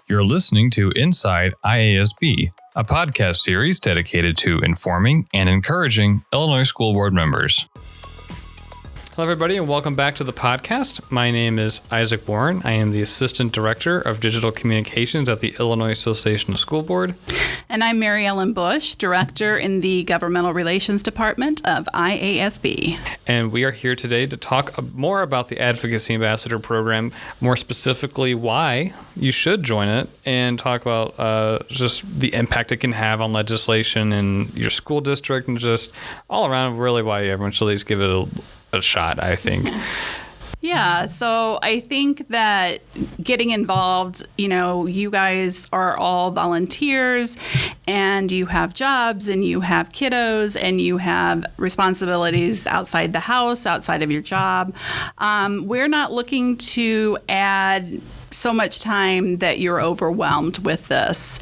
You're listening to Inside IASB, a podcast series dedicated to informing and encouraging Illinois school board members. Hello, everybody, and welcome back to the podcast. My name is Isaac Warren. I am the Assistant Director of Digital Communications at the Illinois Association of School Board. And I'm Mary Ellen Buch, Director in the Governmental Relations Department of IASB. And we are here today to talk more about the Advocacy Ambassador Program, more specifically why you should join it, and talk about just the impact it can have on legislation in your school district, and just all around really why everyone should at least give it a shot, I think. Yeah, so I think that getting involved, you guys are all volunteers and you have jobs and you have kiddos and you have responsibilities outside the house, outside of your job. We're not looking to add so much time that you're overwhelmed with this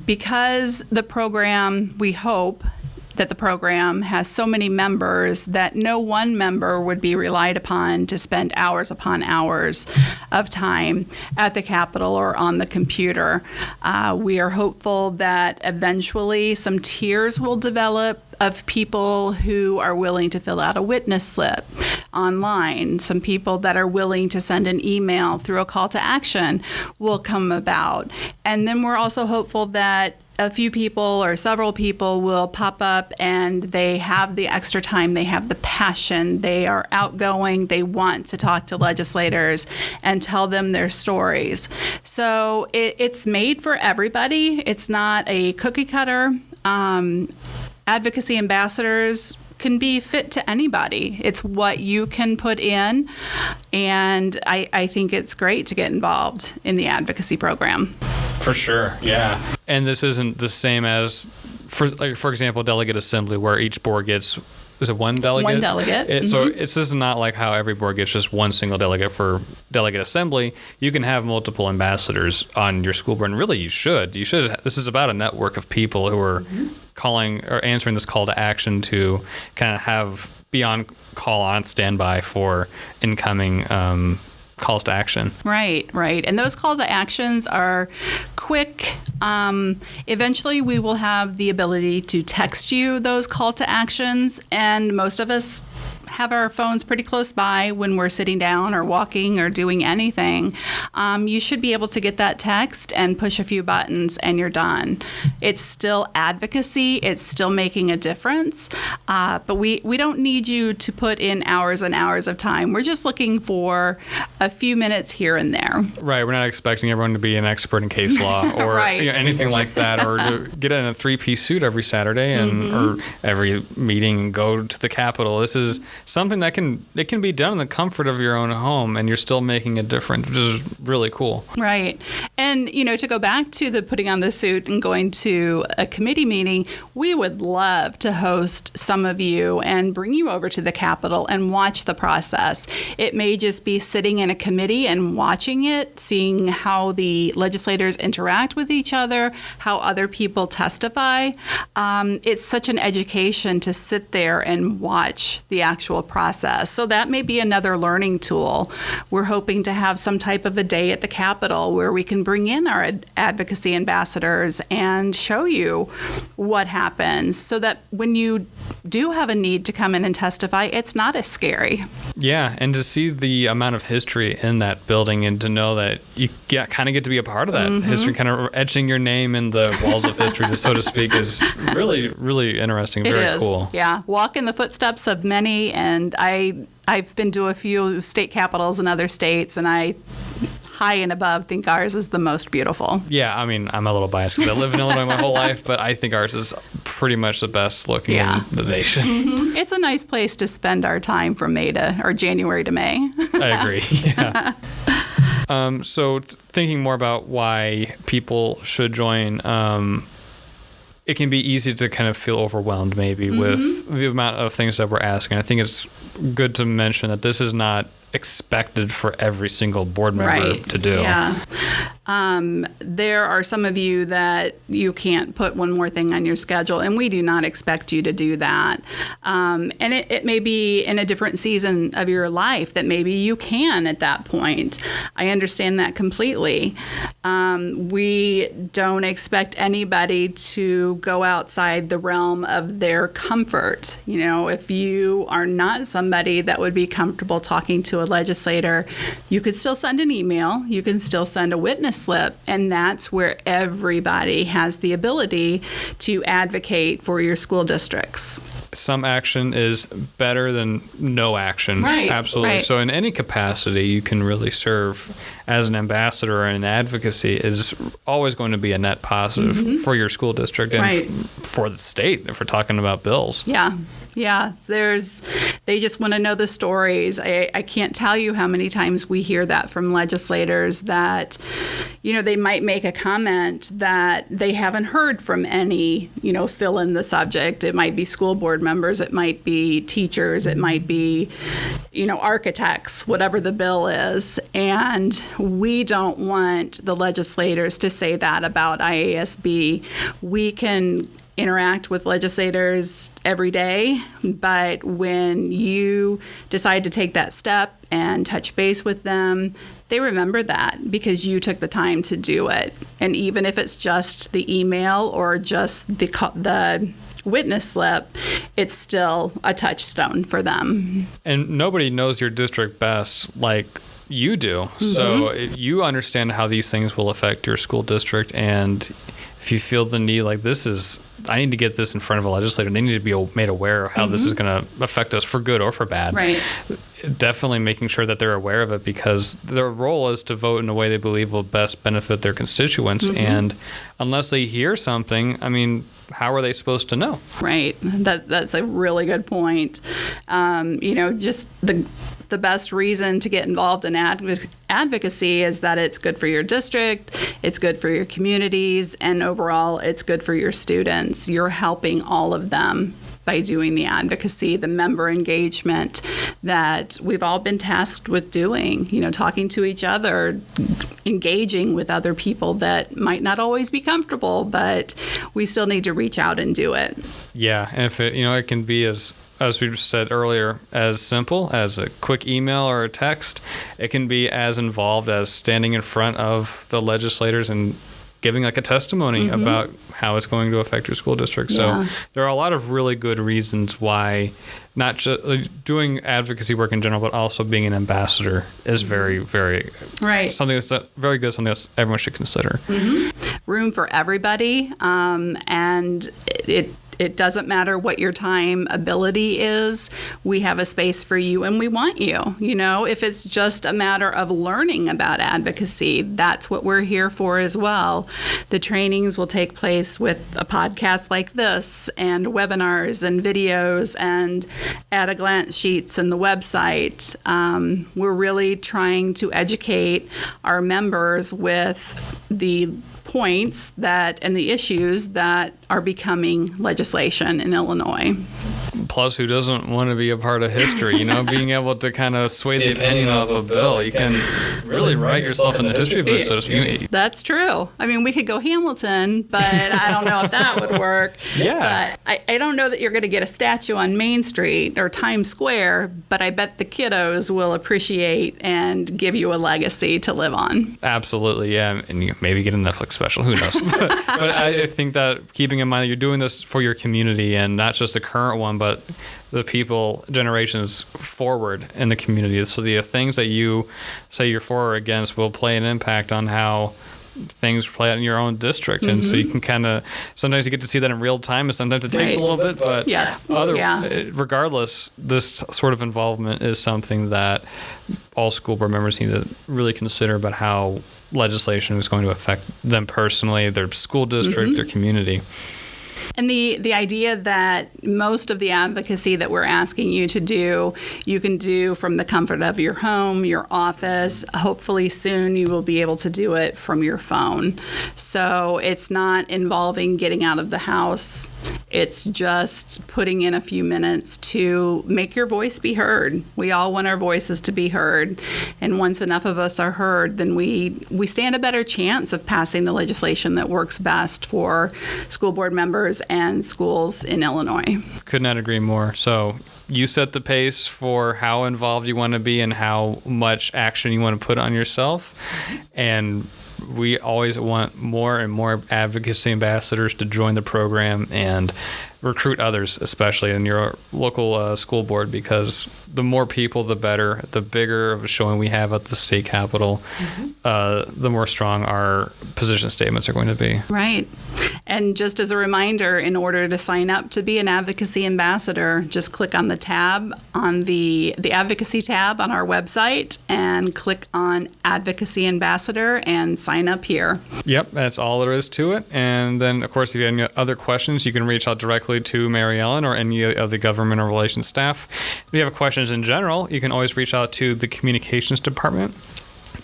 because the program, we hope, that the program has so many members that no one member would be relied upon to spend hours upon hours of time at the Capitol or on the computer. We are hopeful that eventually some tiers will develop of people who are willing to fill out a witness slip online. Some people that are willing to send an email through a call to action will come about. And then we're also hopeful that a few people or several people will pop up and they have the extra time, they have the passion, they are outgoing, they want to talk to legislators and tell them their stories. So it's made for everybody. It's not a cookie cutter. Advocacy ambassadors can be fit to anybody. It's what you can put in, and I think it's great to get involved in the advocacy program. For sure, yeah. And this isn't the same as, for example, delegate assembly, where each board gets, is it one delegate? One delegate. So this is not like how every board gets just one single delegate for delegate assembly. You can have multiple ambassadors on your school board, and really you should. This is about a network of people who are calling or answering this call to action to kind of have be on call on standby for incoming calls to action. Right. And those call to actions are quick. Eventually, we will have the ability to text you those call to actions, and most of us have our phones pretty close by when we're sitting down or walking or doing anything. You should be able to get that text and push a few buttons and you're done. It's still advocacy. It's still making a difference. But we don't need you to put in hours and hours of time. We're just looking for a few minutes here and there. Right. We're not expecting everyone to be an expert in case law or anything like that, or to get in a three-piece suit every Saturday or every meeting and go to the Capitol. This is something that can be done in the comfort of your own home, and you're still making a difference, which is really cool. Right. And, to go back to the putting on the suit and going to a committee meeting, we would love to host some of you and bring you over to the Capitol and watch the process. It may just be sitting in a committee and watching it, seeing how the legislators interact with each other, how other people testify. It's such an education to sit there and watch the actual process. So that may be another learning tool. We're hoping to have some type of a day at the Capitol where we can bring in our advocacy ambassadors and show you what happens so that when you do have a need to come in and testify, it's not as scary. Yeah, and to see the amount of history in that building and to know that you kind of get to be a part of that history, kind of etching your name in the walls of history, so to speak, is really, really interesting. Very cool. Yeah, walk in the footsteps of many, and I've been to a few state capitals in other states, and I high and above think ours is the most beautiful. Yeah, I mean, I'm a little biased because I live in Illinois my whole life, but I think ours is pretty much the best looking in the nation. It's a nice place to spend our time from January to May. I agree, yeah. So thinking more about why people should join, it can be easy to kind of feel overwhelmed maybe with the amount of things that we're asking. I think it's good to mention that this is not expected for every single board member to do. Yeah. There are some of you that you can't put one more thing on your schedule, and we do not expect you to do that. And it may be in a different season of your life that maybe you can at that point. I understand that completely. We don't expect anybody to go outside the realm of their comfort. You know, if you are not somebody that would be comfortable talking to a legislator, you could still send an email, you can still send a witness slip, and that's where everybody has the ability to advocate for your school districts. Some action is better than no action. Right. Absolutely. Right. So in any capacity, you can really serve as an ambassador, and advocacy is always going to be a net positive for your school district and Right. for the state if we're talking about bills. Yeah. Yeah, they just want to know the stories. I can't tell you how many times we hear that from legislators that, you know, they might make a comment that they haven't heard from any, you know, fill in the subject. It might be school board members, it might be teachers, it might be, you know, architects, whatever the bill is. And we don't want the legislators to say that about IASB. We can interact with legislators every day, but when you decide to take that step and touch base with them, they remember that because you took the time to do it. And even if it's just the email or just the witness slip, it's still a touchstone for them. And nobody knows your district best like you do. So you understand how these things will affect your school district, and if you feel the need, like I need to get this in front of a legislator, they need to be made aware of how this is going to affect us for good or for bad. Right. Definitely making sure that they're aware of it, because their role is to vote in a way they believe will best benefit their constituents. And unless they hear something, I mean, how are they supposed to know? Right. That's a really good point. You know, just the best reason to get involved in advocacy is that it's good for your district, it's good for your communities, and overall it's good for your students. You're helping all of them by doing the advocacy, the member engagement that we've all been tasked with doing, you know, talking to each other, engaging with other people that might not always be comfortable, but we still need to reach out and do it. Yeah, and if it, you know, it can be as we said earlier, as simple as a quick email or a text. It can be as involved as standing in front of the legislators and giving like a testimony about how it's going to affect your school district. So there are a lot of really good reasons why not just doing advocacy work in general, but also being an ambassador is very, very something that's very good, something that everyone should consider. Room for everybody, and it doesn't matter what your time ability is. We have a space for you, and we want you. You know, if it's just a matter of learning about advocacy, that's what we're here for as well. The trainings will take place with a podcast like this, and webinars and videos and at-a-glance sheets and the website. We're really trying to educate our members with the points that and the issues that are becoming legislation in Illinois. Plus, who doesn't want to be a part of history? You know, being able to kind of sway the opinion of a bill. You can really write yourself in the history books, so to speak. That's true. I mean, we could go Hamilton, but I don't know if that would work. Yeah. But I don't know that you're going to get a statue on Main Street or Times Square, but I bet the kiddos will appreciate and give you a legacy to live on. Absolutely, yeah. And you maybe get a Netflix special, who knows? But I think that keeping in mind that you're doing this for your community and not just the current one, but the people generations forward in the community. So the things that you say you're for or against will play an impact on how things play out in your own district. And so you can kind of, sometimes you get to see that in real time, and sometimes it takes a little bit, but regardless, this sort of involvement is something that all school board members need to really consider about how legislation is going to affect them personally, their school district, their community. And the idea that most of the advocacy that we're asking you to do, you can do from the comfort of your home, your office. Hopefully soon you will be able to do it from your phone. So it's not involving getting out of the house. It's just putting in a few minutes to make your voice be heard. We all want our voices to be heard. And once enough of us are heard, then we stand a better chance of passing the legislation that works best for school board members and schools in Illinois. Could not agree more. So you set the pace for how involved you want to be and how much action you want to put on yourself. And we always want more and more advocacy ambassadors to join the program and recruit others, especially in your local school board, because the more people, the better. The bigger of a showing we have at the state capitol, the more strong our position statements are going to be. Right. And just as a reminder, in order to sign up to be an advocacy ambassador, just click on the tab on the advocacy tab on our website and click on advocacy ambassador and sign up here. Yep, that's all there is to it. And then, of course, if you have any other questions, you can reach out directly to Mary Ellen or any of the governmental relations staff. If you have questions in general, you can always reach out to the communications department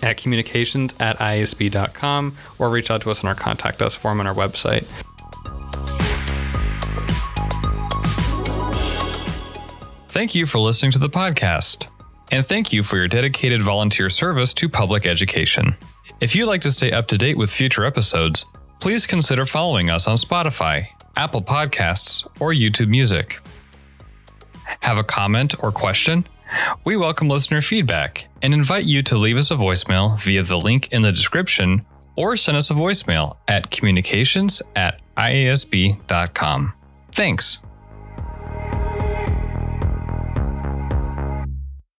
at communications@iasb.com or reach out to us on our contact us form on our website. Thank you for listening to the podcast. And thank you for your dedicated volunteer service to public education. If you'd like to stay up to date with future episodes, please consider following us on Spotify, Apple Podcasts, or YouTube Music. Have a comment or question? We welcome listener feedback and invite you to leave us a voicemail via the link in the description or send us a voicemail at communications@iasb.com. Thanks.